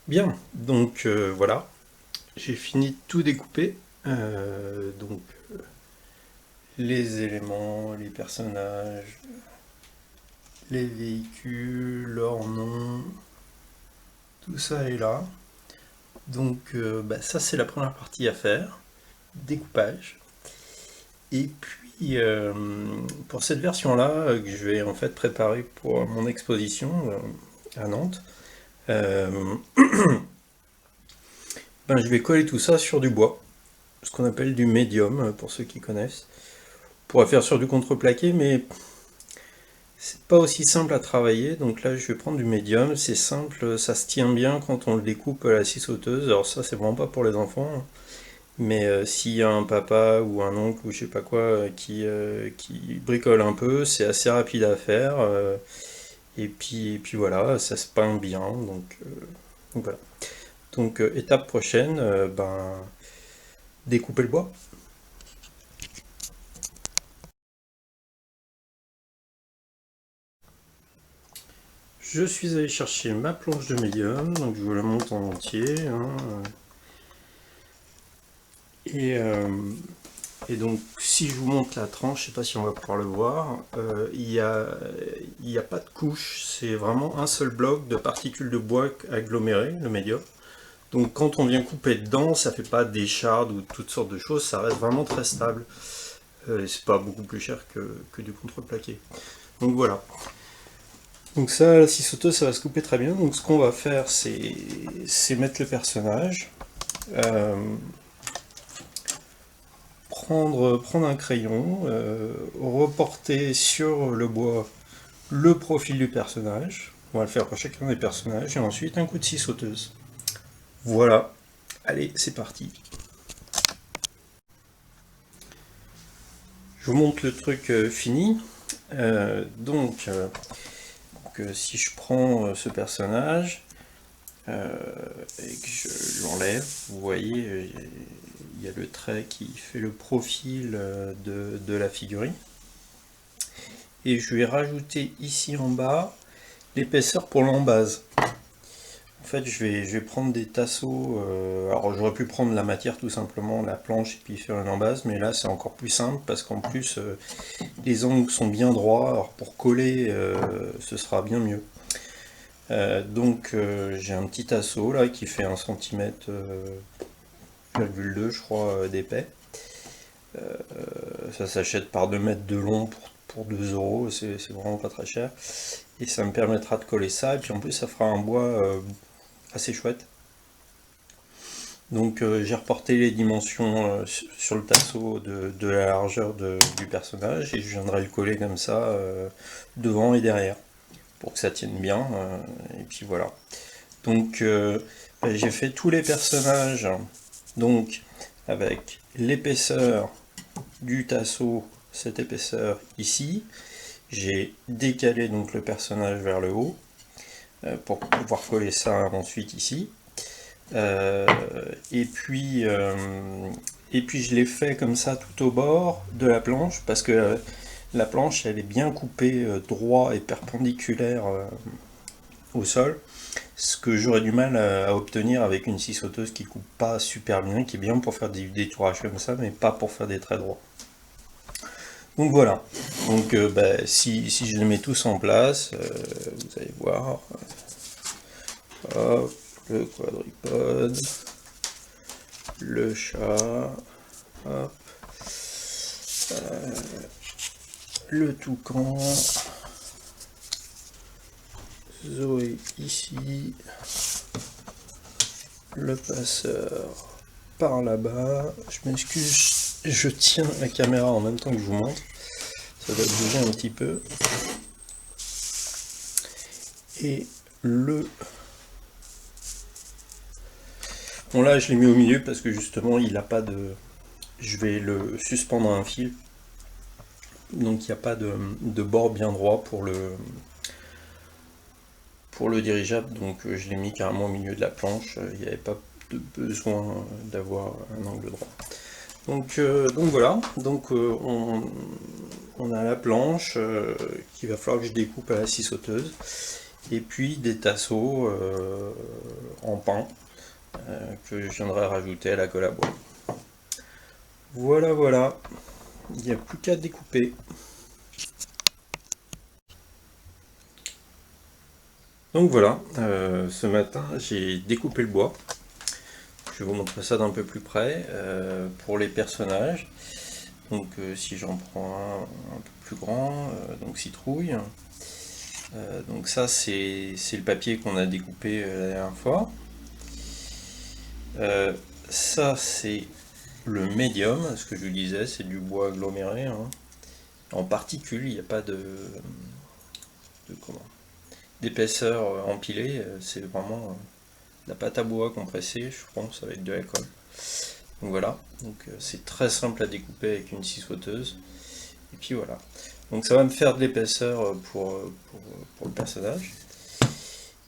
Bien, donc voilà, j'ai fini de tout découper. Donc les éléments, les personnages, les véhicules, leurs noms, tout ça est là. Donc ça c'est la première partie à faire, découpage. Et puis pour cette version-là, que je vais en fait préparer pour mon exposition à Nantes, euh, je vais coller tout ça sur du bois, ce qu'on appelle du médium pour ceux qui connaissent. On pourrait faire sur du contreplaqué, mais c'est pas aussi simple à travailler. Donc là, je vais prendre du médium. C'est simple, ça se tient bien quand on le découpe à la scie sauteuse. Alors ça, c'est vraiment pas pour les enfants, hein. Mais s'il y a un papa ou un oncle ou je sais pas quoi qui bricole un peu, c'est assez rapide à faire. Et puis voilà, ça se peint bien. Donc voilà. Donc étape prochaine, découper le bois. Je suis allé chercher ma planche de médium, donc je vous la monte en entier, hein. Et, euh, et donc, si je vous montre la tranche, je sais pas si on va pouvoir le voir, il y a pas de couche, c'est vraiment un seul bloc de particules de bois agglomérées, le médium. Donc, quand on vient couper dedans, ça fait pas d'échardes ou toutes sortes de choses, ça reste vraiment très stable. Et c'est pas beaucoup plus cher que du contreplaqué. Donc voilà. Donc ça, la scie sauteuse, ça va se couper très bien. Donc ce qu'on va faire, c'est mettre le personnage. Euh, prendre un crayon, reporter sur le bois le profil du personnage. On va le faire pour chacun des personnages et ensuite un coup de scie sauteuse. Voilà, allez, c'est parti. Je vous montre le truc fini. Si je prends ce personnage et que je l'enlève, vous voyez, il y a le trait qui fait le profil de la figurine. Et je vais rajouter ici en bas l'épaisseur pour l'embase. En fait, je vais prendre des tasseaux. Alors, j'aurais pu prendre la matière tout simplement, la planche, et puis faire une embase, mais là, c'est encore plus simple parce qu'en plus, les angles sont bien droits. Alors, pour coller, ce sera bien mieux. J'ai un petit tasseau là qui fait 1 cm, 2 je crois, d'épais. Ça s'achète par 2 mètres de long pour 2 euros, c'est vraiment pas très cher. Et ça me permettra de coller ça, et puis en plus ça fera un bois assez chouette. Donc j'ai reporté les dimensions sur le tasseau de la largeur du personnage, et je viendrai le coller comme ça devant et derrière, pour que ça tienne bien, et puis voilà. Donc j'ai fait tous les personnages, donc avec l'épaisseur du tasseau, cette épaisseur ici. J'ai décalé donc le personnage vers le haut pour pouvoir coller ça ensuite ici. Euh, et, puis, euh, et puis je l'ai fait comme ça tout au bord de la planche parce que la planche elle est bien coupée droit et perpendiculaire au sol. Ce que j'aurais du mal à obtenir avec une scie sauteuse qui coupe pas super bien, qui est bien pour faire des détourages comme ça, mais pas pour faire des traits droits. Donc voilà. Donc si je les mets tous en place, vous allez voir. Hop, le quadripode, le chat, hop, le toucan, Zoé ici, le passeur par là-bas. Je m'excuse, je tiens la caméra en même temps que je vous montre. Ça doit bouger un petit peu. Et le... Bon là je l'ai mis au milieu parce que justement il n'a pas de... Je vais le suspendre à un fil. Donc il n'y a pas de bord bien droit pour le dirigeable. Donc je l'ai mis carrément au milieu de la planche. Il n'y avait pas de besoin d'avoir un angle droit. Donc voilà, on a la planche qu'il va falloir que je découpe à la scie sauteuse. et puis des tasseaux en pin que je viendrai rajouter à la colle à bois. Voilà, voilà, il n'y a plus qu'à découper. Donc voilà, ce matin j'ai découpé le bois. Je vais vous montrer ça d'un peu plus près pour les personnages. Donc si j'en prends un peu plus grand, donc citrouille. Donc ça c'est le papier qu'on a découpé la dernière fois. Ça c'est le médium, ce que je vous disais, c'est du bois aggloméré, hein. En particules, il n'y a pas d'épaisseur empilée, c'est vraiment de la pâte à bois compressée, je pense, avec de la colle. Donc voilà, donc c'est très simple à découper avec une scie sauteuse. Et puis voilà. Donc ça va me faire de l'épaisseur pour le personnage.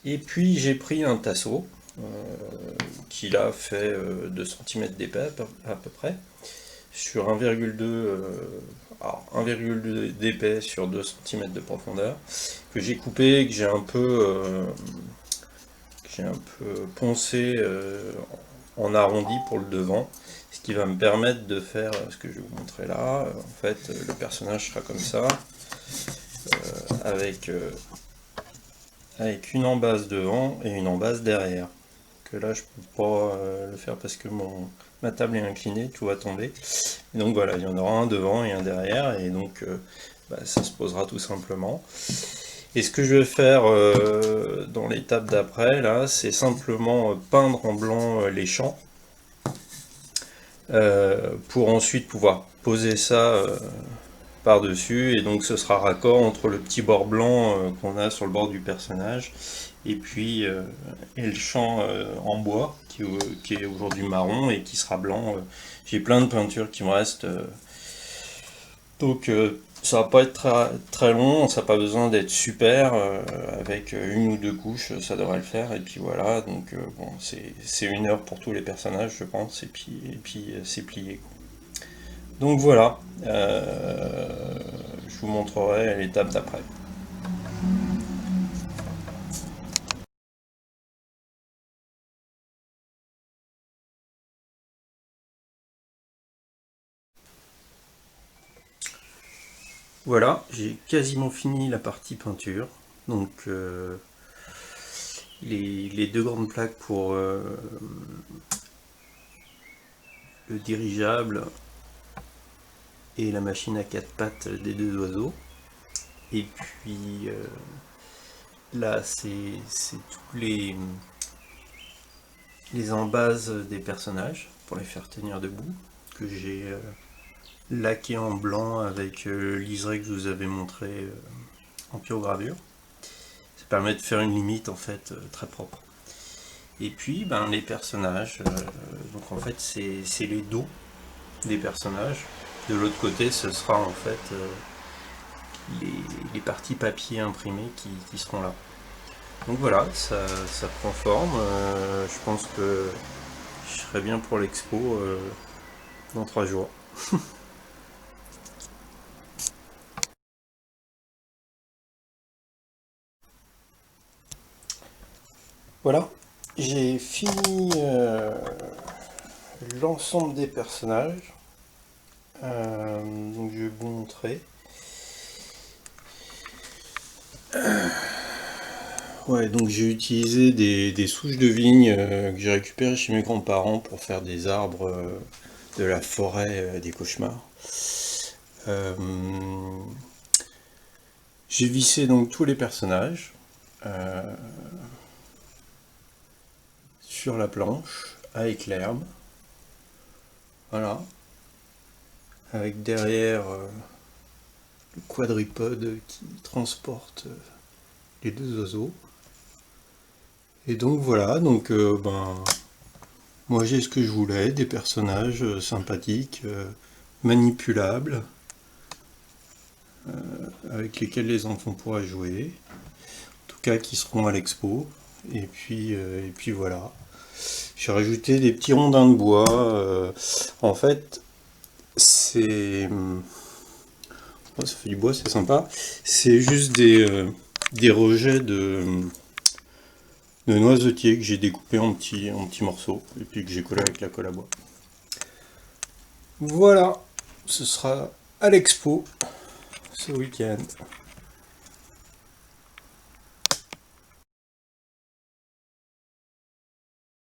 Et puis j'ai pris un tasseau qui là fait 2 cm d'épais à peu près, sur 1,2 d'épais sur 2 cm de profondeur, que j'ai coupé, que j'ai un peu poncé en arrondi pour le devant, ce qui va me permettre de faire ce que je vais vous montrer là. En fait, le personnage sera comme ça, avec, avec une embase devant et une embase derrière. Que là, je peux pas le faire parce que ma table est inclinée, tout va tomber. Et donc voilà, il y en aura un devant et un derrière, et donc ça se posera tout simplement. Et ce que je vais faire dans l'étape d'après, là, c'est simplement peindre en blanc les champs, pour ensuite pouvoir poser ça par-dessus, et donc ce sera raccord entre le petit bord blanc qu'on a sur le bord du personnage, et puis et le champ en bois, qui est aujourd'hui marron et qui sera blanc. J'ai plein de peintures qui me restent, donc ça va pas être très long, ça n'a pas besoin d'être super, avec une ou deux couches, ça devrait le faire, et puis voilà, donc bon, c'est 1 heure pour tous les personnages, je pense, et puis c'est plié, quoi. Donc voilà, je vous montrerai l'étape d'après. Voilà, j'ai quasiment fini la partie peinture, donc les 2 grandes plaques pour le dirigeable et la machine à 4 pattes des 2 oiseaux. Et puis là, c'est tous les embases des personnages pour les faire tenir debout, que j'ai laqué en blanc avec le liseré que je vous avais montré en pyrogravure. Ça permet de faire une limite en fait très propre. Et puis les personnages, donc en fait c'est les dos des personnages. De l'autre côté, ce sera en fait les parties papier imprimées qui seront là. Donc voilà, ça prend forme. Je pense que je serai bien pour l'expo dans 3 jours. Voilà, j'ai fini l'ensemble des personnages. Donc je vais vous montrer. Ouais, donc j'ai utilisé des souches de vigne que j'ai récupérées chez mes grands-parents pour faire des arbres de la forêt des cauchemars. Euh, j'ai vissé donc tous les personnages sur la planche avec l'herbe. Voilà. Avec derrière le quadrupode qui transporte les 2 oiseaux. Et donc voilà, donc moi j'ai ce que je voulais, des personnages sympathiques, manipulables, avec lesquels les enfants pourraient jouer, en tout cas qui seront à l'expo. Et puis voilà. J'ai rajouté des petits rondins de bois. En fait, ça fait du bois, c'est sympa. C'est juste des rejets de noisetiers que j'ai découpés en petits morceaux et puis que j'ai collé avec la colle à bois. Voilà, ce sera à l'expo ce week-end.